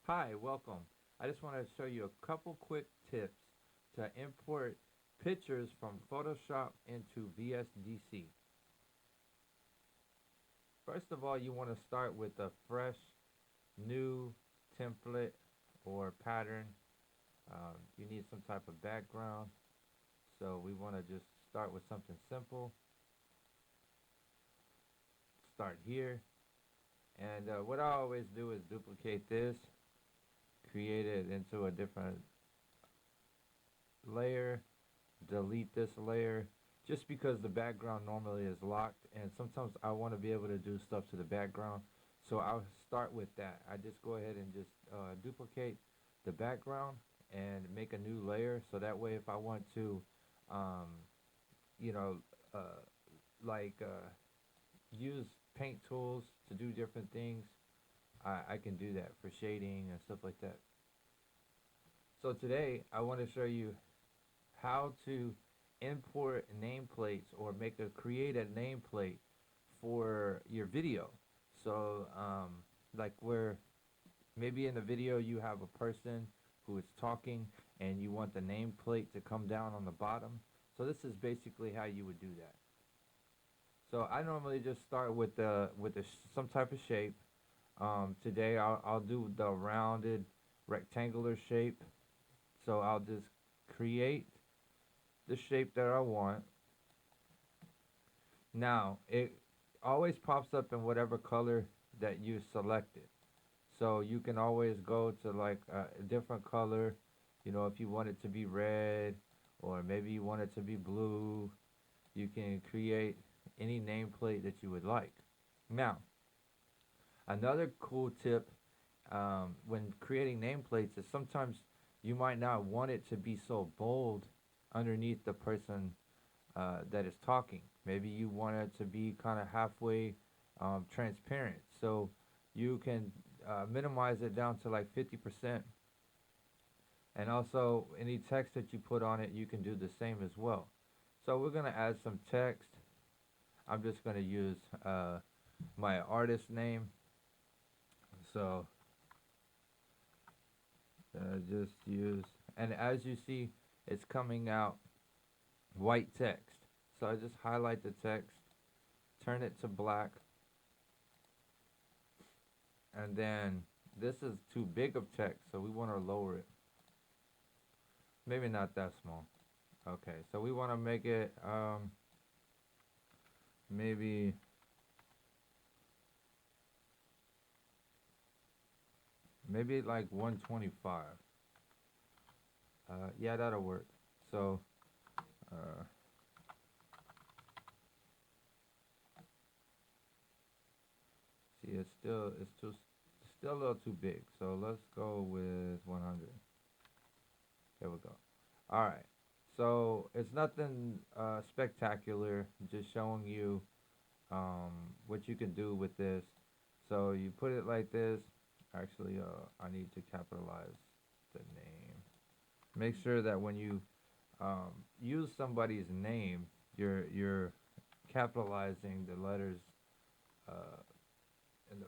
Hi, welcome. I just want to show you a couple quick tips to import pictures from Photoshop into Vsdc. First of all, you want to start with a fresh, new template or pattern. You need some type of background. So we want to just start with something simple. Start here. And what I always do is duplicate this, create it into a different layer, delete this layer just because the background normally is locked and sometimes I want to be able to do stuff to the background, so I'll start with that. I just go ahead and just duplicate the background and make a new layer, so that way if I want to um, you know uh, like use paint tools to do different things, I can do that for shading and stuff like that. So today I want to show you how to import nameplates or create a nameplate for your video. So like where maybe in the video you have a person who is talking and you want the nameplate to come down on the bottom. So this is basically how you would do that. So I normally just start with some type of shape. Today I'll do the rounded rectangular shape. So I'll just create the shape that I want. Now, it always pops up in whatever color that you selected. So you can always go to like a different color, if you want it to be red or maybe you want it to be blue, you can create any nameplate that you would like. Now, another cool tip when creating nameplates is sometimes you might not want it to be so bold underneath the person that is talking. Maybe you want it to be kind of halfway transparent. So you can minimize it down to like 50%. And also, any text that you put on it, you can do the same as well. So we're going to add some text. I'm just going to use my artist name. So just use, and as you see, it's coming out white text. So I just highlight the text, turn it to black, and then this is too big of text, so we want to lower it. Maybe not that small. Okay, so we want to make it maybe like 125. Yeah, that'll work. So uh, see, it's still a little too big. So let's go with 100. There we go. All right. So it's nothing spectacular. Just showing you what you can do with this. So you put it like this. Actually, I need to capitalize the name. Make sure that when you use somebody's name, you're capitalizing the letters, uh, and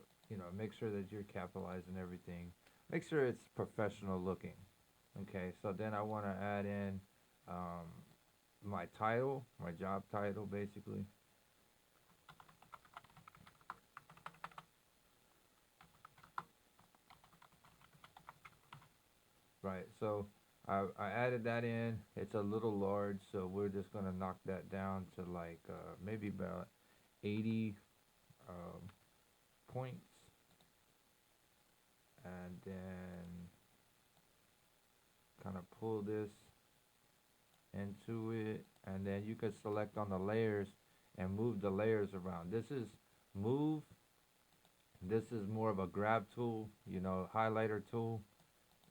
make sure that you're capitalizing everything. Make sure it's professional looking. Okay, so then I want to add in um, my title, my job title, basically. Right. So I added that in. It's a little large, so we're just gonna knock that down to like maybe about 80 um, points, and then kind of pull this into it, and then you can select on the layers and move the layers around. This is move. This is more of a grab tool, highlighter tool,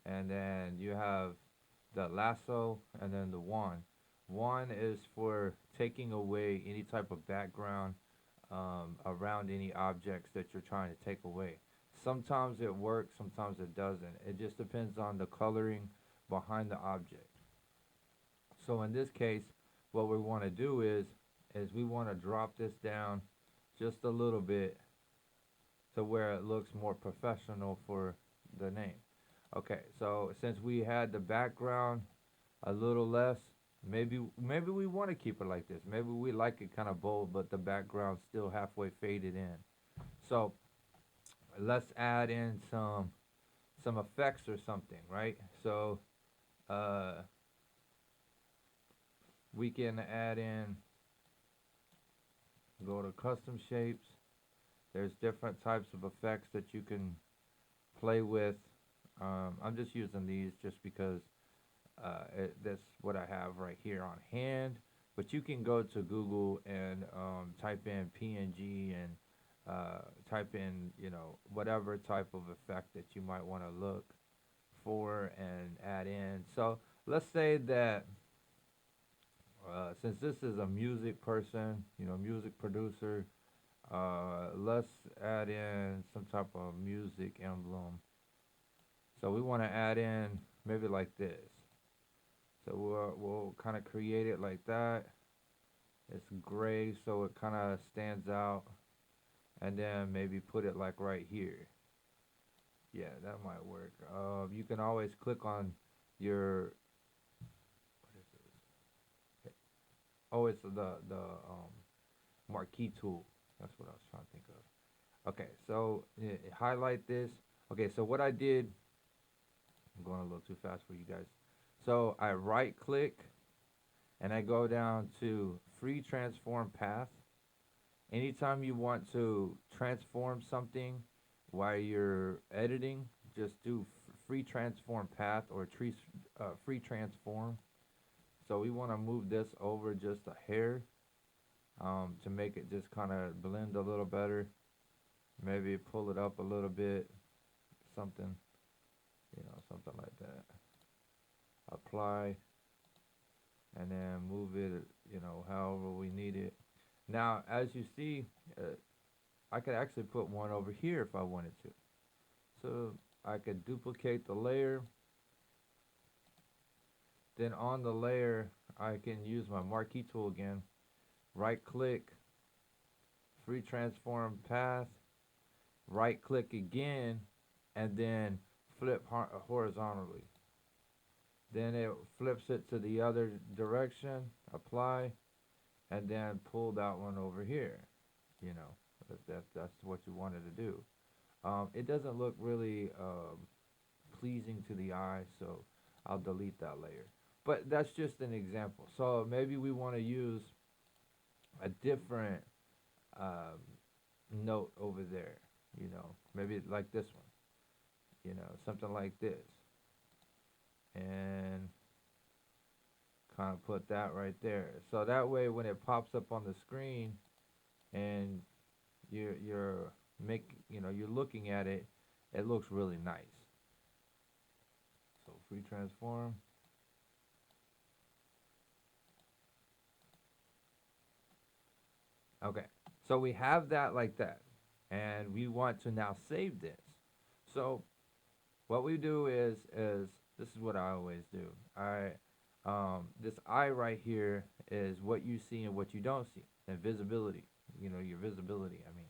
and then you have the lasso and then the wand. Wand is for taking away any type of background around any objects that you're trying to take away. Sometimes it works, sometimes it doesn't. It just depends on the coloring behind the object. So in this case, what we want to do is we want to drop this down just a little bit to where it looks more professional for the name. Okay, so since we had the background a little less, maybe we want to keep it like this. Maybe we like it kind of bold, but the background still halfway faded in. So let's add in some effects or something, right? So uh, we can add in, go to custom shapes. There's different types of effects that you can play with. I'm just using these just because that's what I have right here on hand. But you can go to Google and type in PNG and type in, whatever type of effect that you might want to look for and add in. So let's say that since this is a music person, music producer, let's add in some type of music emblem. So we want to add in maybe like this. So we'll kind of create it like that. It's gray, so it kind of stands out. And then maybe put it like right here. Yeah, that might work. You can always click on your. What is this? Oh, it's the marquee tool. That's what I was trying to think of. Okay, so highlight this. Okay, so what I did, I'm going a little too fast for you guys. So I right click and I go down to free transform path. Anytime you want to transform something while you're editing, just do free transform path or free transform. So we want to move this over just a hair to make it just kind of blend a little better. Maybe pull it up a little bit, something, something like that. Apply, and then move it, however we need it. Now, as you see, I could actually put one over here if I wanted to. So I could duplicate the layer. Then on the layer, I can use my marquee tool again. Right click, free transform path, right click again, and then flip horizontally. Then it flips it to the other direction, apply, and then pull that one over here. You know, that's what you wanted to do. It doesn't look really pleasing to the eye, so I'll delete that layer. But that's just an example. So maybe we want to use a different um, note over there. Maybe like this one. Something like this, and kind of put that right there. So that way, when it pops up on the screen, and you're you're looking at it, it looks really nice. So free transform. Okay, so we have that like that, and we want to now save this. So what we do is this is what I always do. This eye right here is what you see and what you don't see, and visibility. Your visibility. I mean,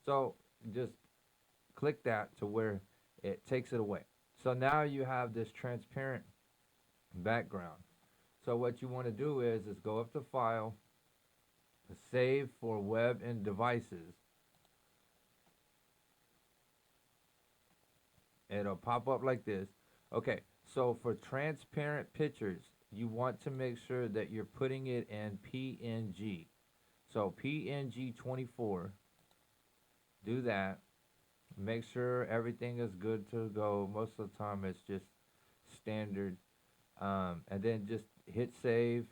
so just click that to where it takes it away. So now you have this transparent background. So what you want to do is go up to File, Save for Web and Devices. It'll pop up like this. Okay, so for transparent pictures, you want to make sure that you're putting it in PNG. So PNG 24, do that. Make sure everything is good to go. Most of the time it's just standard. And then just hit save.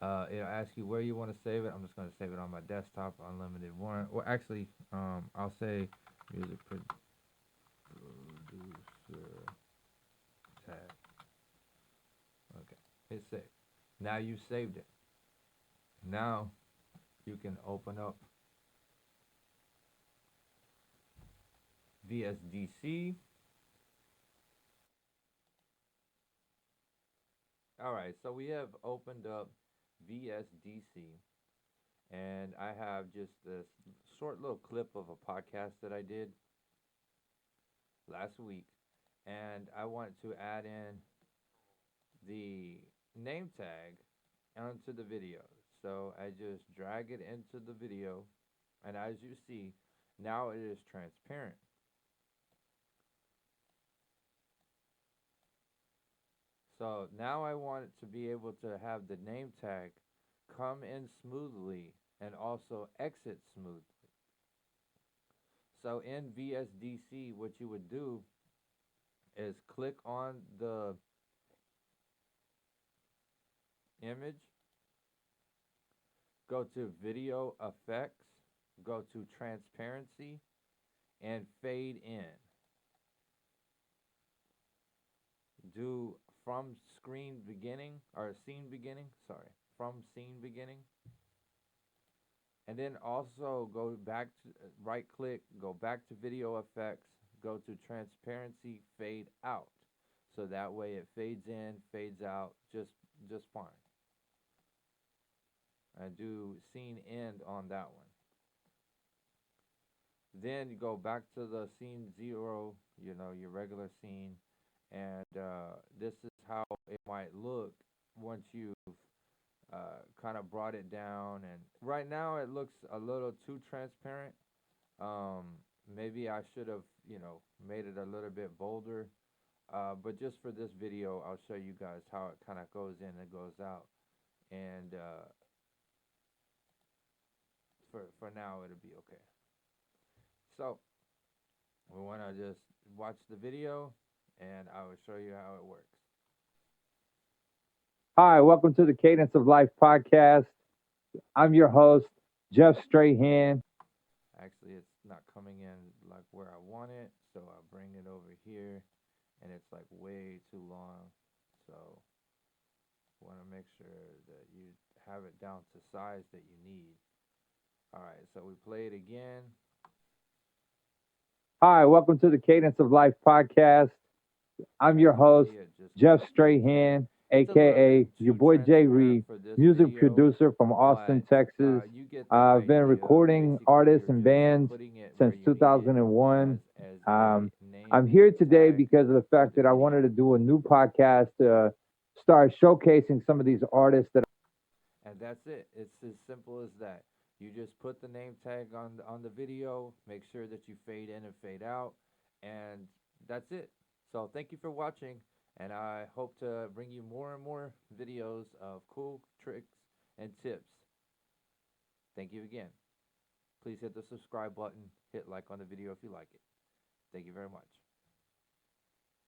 It'll ask you where you want to save it. I'm just going to save it on my desktop, unlimited one. Or actually, I'll say music producer tag. Okay, hit save. Now you've saved it. Now you can open up Vsdc. All right, so we have opened up Vsdc, and I have just this short little clip of a podcast that I did last week, and I want to add in the name tag onto the video. So I just drag it into the video, and as you see, now it is transparent. So now I want it to be able to have the name tag come in smoothly and also exit smoothly. So in VSDC, what you would do is click on the image, go to video effects, go to transparency, and fade in. Do from screen beginning or scene beginning, sorry, from scene beginning. And then also go back to right click, go back to video effects, go to transparency, fade out. So that way it fades in, fades out just fine. And do scene end on that one. Then you go back to the scene 0, your regular scene, and this is how it might look once you've kind of brought it down. And right now it looks a little too transparent. Um, Maybe I should have, made it a little bit bolder. But just for this video, I'll show you guys how it kind of goes in and goes out. And for now, it'll be okay. So we want to just watch the video, and I will show you how it works. Hi, welcome to the Cadence of Life podcast. I'm your host, Jeff Strahan. Actually, it's not coming in like where I want it, so I bring it over here, and it's like way too long. So want to make sure that you have it down to size that you need. All right, so we play it again. Hi, welcome to the Cadence of Life podcast. I'm your host, Jeff Strahan, aka your boy Jay Reed, music producer from Austin, Texas. I've been recording artists and bands since 2001. I'm here today because of the fact that I wanted to do a new podcast to start showcasing some of these artists that. And that's it. It's as simple as that. You just put the name tag on the video, make sure that you fade in and fade out, and that's it. So thank you for watching, and I hope to bring you more and more videos of cool tricks and tips. Thank you again. Please hit the subscribe button, hit like on the video if you like it. Thank you very much.